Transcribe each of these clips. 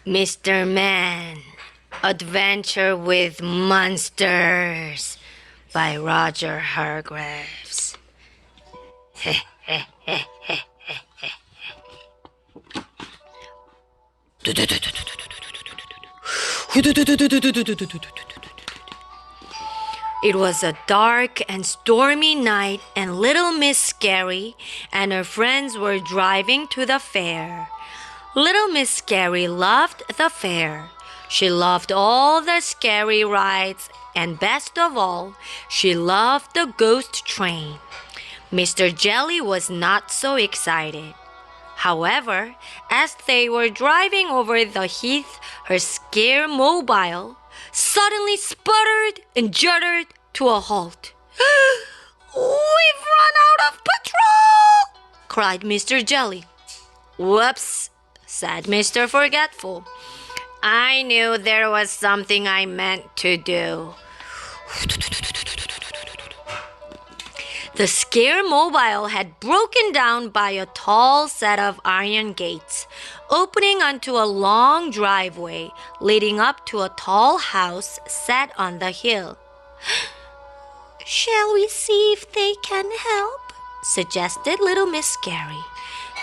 Mr. Man, Adventure with Monsters by Roger Hargreaves. It was a dark and stormy night, and little Miss Scary and her friends were driving to the fair. Little Miss Scary loved the fair. She loved all the scary rides, and best of all, she loved the ghost train. Mr. Jelly was not so excited. However, as they were driving over the heath, her Scare-mobile suddenly sputtered and juddered to a halt. "We've run out of petrol!" cried Mr. Jelly. "Whoops," said Mr. Forgetful. "I knew there was something I meant to do." The Scare-mobile had broken down by a tall set of iron gates, opening onto a long driveway leading up to a tall house set on the hill. "Shall we see if they can help?" suggested little Miss Scary.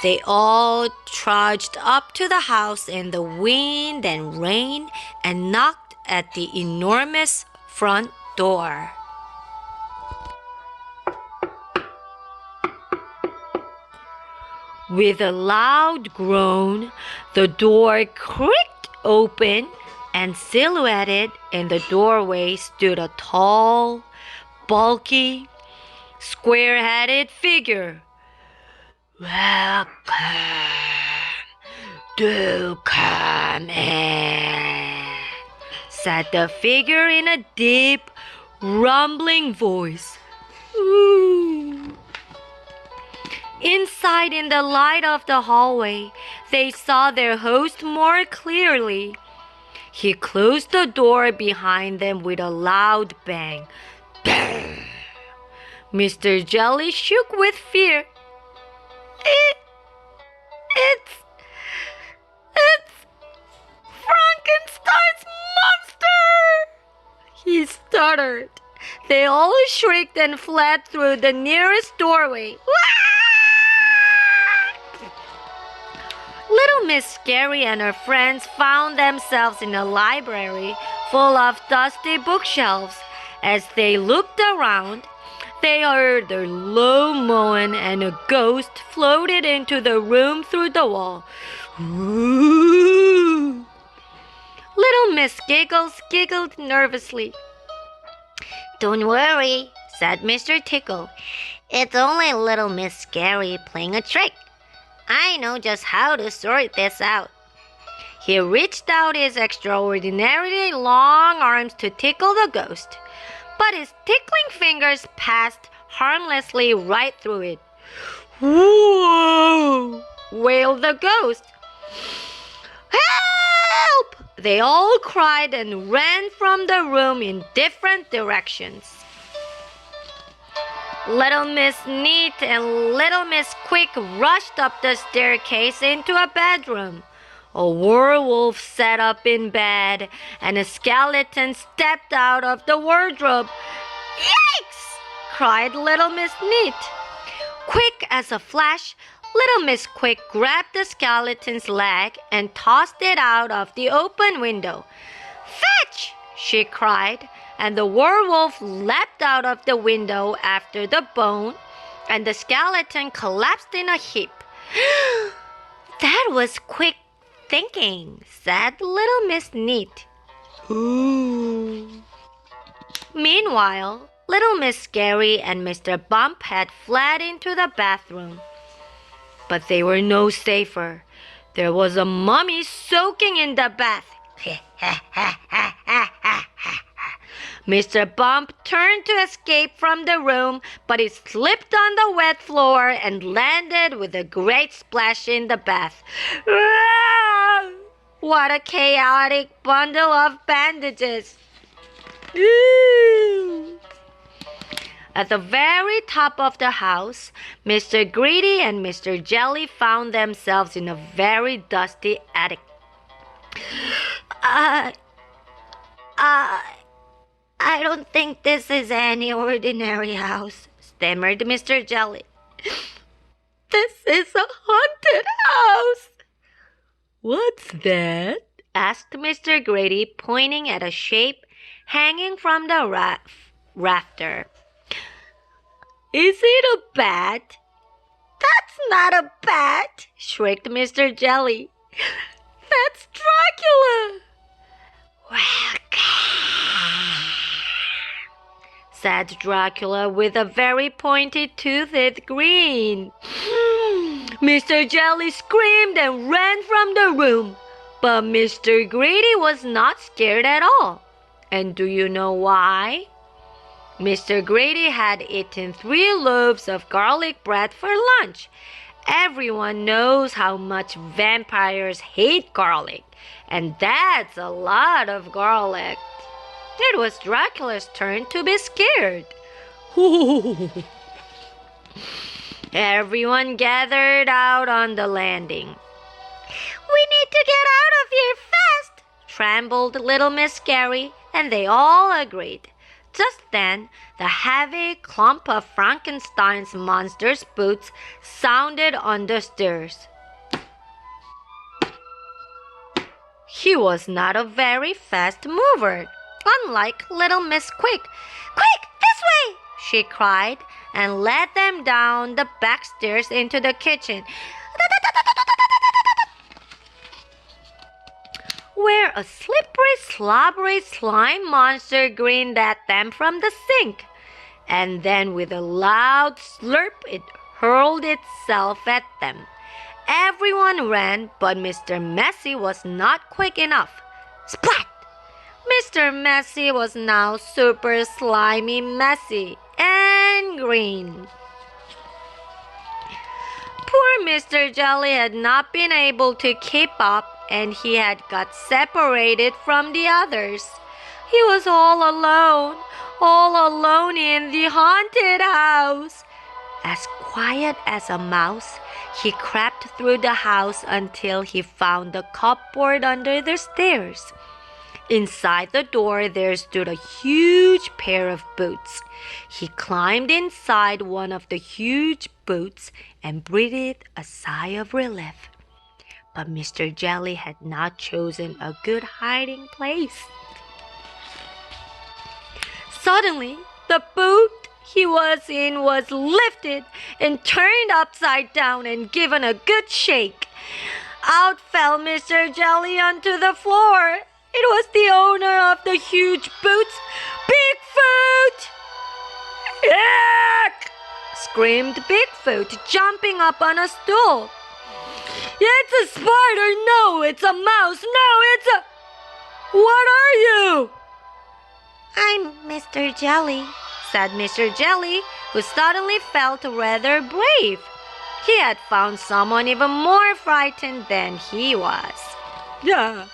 They all trudged up to the house in the wind and rain and knocked at the enormous front door. With a loud groan, the door creaked open, and silhouetted in the doorway stood a tall, bulky, square-headed figure. "Welcome. Do come in," said the figure in a deep, rumbling voice. "Ooh." Inside, in the light of the hallway, they saw their host more clearly. He closed the door behind them with a loud bang. Bang! Mr. Jelly shook with fear. It's Frankenstein's monster!" he stuttered. They all shrieked and fled through the nearest doorway. Little Miss Scary and her friends found themselves in a library full of dusty bookshelves. As they looked around, they heard a low moan, and a ghost floated into the room through the wall. Ooh! Little Miss Giggles giggled nervously. "Don't worry," said Mr. Tickle. "It's only little Miss Scary playing a trick. I know just how to sort this out." He reached out his extraordinarily long arms to tickle the ghost, but his tickling fingers passed harmlessly right through it. "Whoa!" wailed the ghost. "Help!" they all cried and ran from the room in different directions. Little Miss Neat and Little Miss Quick rushed up the staircase into a bedroom. A werewolf sat up in bed, and a skeleton stepped out of the wardrobe. "Yikes!" cried Little Miss Neat. Quick as a flash, Little Miss Quick grabbed the skeleton's leg and tossed it out of the open window. "Fetch!" she cried, and the werewolf leapt out of the window after the bone, and the skeleton collapsed in a heap. "That was quick thinking," said Little Miss Neat. "Ooh." Meanwhile, Little Miss Scary and Mr. Bump had fled into the bathroom. But they were no safer. There was a mummy soaking in the bath. Mr. Bump turned to escape from the room, but he slipped on the wet floor and landed with a great splash in the bath. What a chaotic bundle of bandages! At the very top of the house, Mr. Greedy and Mr. Jelly found themselves in a very dusty attic. I, I, I don't think this is any ordinary house, stammered Mr. Jelly. This is a haunted house. What's that? Asked Mr. Grady, pointing at a shape hanging from the rafter. Is it a bat? That's not a bat, shrieked Mr. Jelly. That's Dracula. Welcome, said Dracula with a very pointed toothed grin. Mr. Jelly screamed and ran from the room, but Mr. Grady was not scared at all. And do you know why? Mr. Grady had eaten 3 loaves of garlic bread for lunch. Everyone knows how much vampires hate garlic, and that's a lot of garlic. It was Dracula's turn to be scared. Everyone gathered out on the landing. We need to get out of here fast, trembled little Miss Scary, and they all agreed. Just then, the heavy clump of Frankenstein's monster's boots sounded on the stairs. He was not a very fast mover, unlike little Miss Quick. Quick, this way! She cried, and led them down the back stairs into the kitchen, where a slippery, slobbery slime monster grinned at them from the sink. And then with a loud slurp, it hurled itself at them. Everyone ran, but Mr. Messy was not quick enough. Splat! Mr. Messy was now super slimy messy and green. Poor Mr. Jelly had not been able to keep up, and he had got separated from the others. He was all alone in the haunted house. As quiet as a mouse, he crept through the house until he found the cupboard under the stairs. Inside the door there stood a huge pair of boots. He climbed inside one of the huge boots and breathed a sigh of relief. But Mr. Jelly had not chosen a good hiding place. Suddenly, the boot he was in was lifted and turned upside down and given a good shake. Out fell Mr. Jelly onto the floor. It was the owner of the huge boots, Bigfoot! Yuck! Screamed Bigfoot, jumping up on a stool. It's a spider! No, it's a mouse! No, it's a... What are you? I'm Mr. Jelly, said Mr. Jelly, who suddenly felt rather brave. He had found someone even more frightened than he was. Yeah.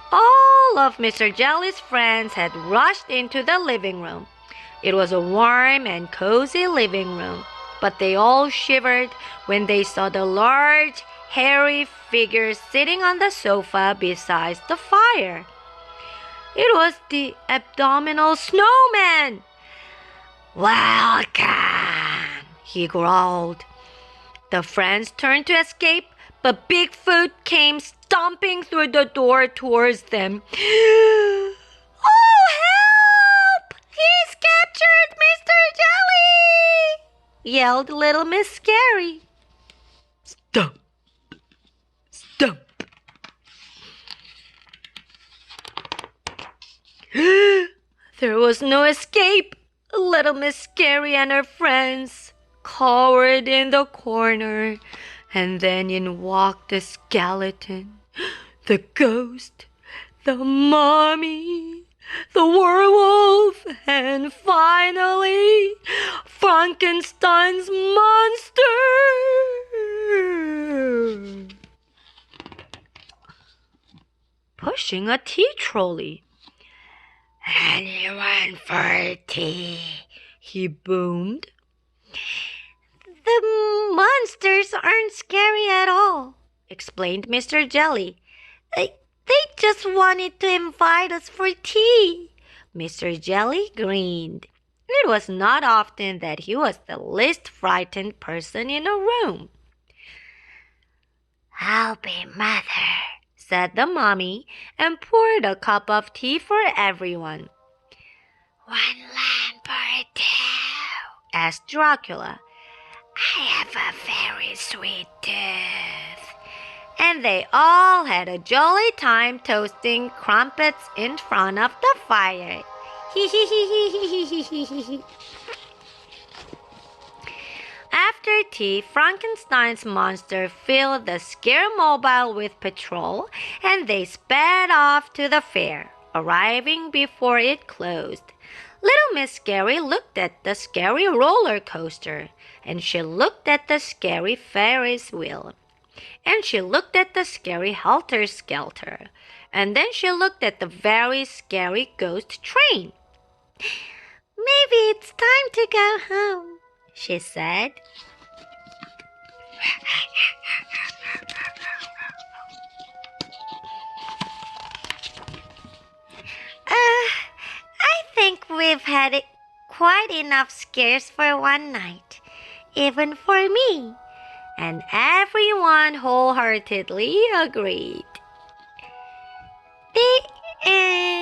All of Mr. Jelly's friends had rushed into the living room. It was a warm and cozy living room, but they all shivered when they saw the large, hairy figure sitting on the sofa beside the fire. It was the abdominal snowman. Welcome, he growled. The friends turned to escape, but Bigfoot came stomping through the door towards them. Oh, help! He's captured Mr. Jelly! Yelled little Miss Scary. Stomp! Stomp! There was no escape. Little Miss Scary and her friends cowered in the corner, and then in walked the skeleton, the ghost, the mummy, the werewolf, and finally, Frankenstein's monster. Pushing a tea trolley. Anyone for tea? He boomed. The monsters aren't scary at all, explained Mr. Jelly. They just wanted to invite us for tea. Mr. Jelly grinned. It was not often that he was the least frightened person in a room. I'll be mother, said the mommy, and poured a cup of tea for everyone. One lamp or two? Asked Dracula. I have a very sweet tooth. And they all had a jolly time toasting crumpets in front of the fire. After tea, Frankenstein's monster filled the Scaremobile with petrol, and they sped off to the fair, arriving before it closed. Little Miss Scary looked at the scary roller coaster, and she looked at the scary Ferris wheel, and she looked at the scary helter-skelter, and then she looked at the very scary ghost train. Maybe it's time to go home, she said. I think we've had quite enough scares for one night, even for me. And everyone wholeheartedly agreed. The end.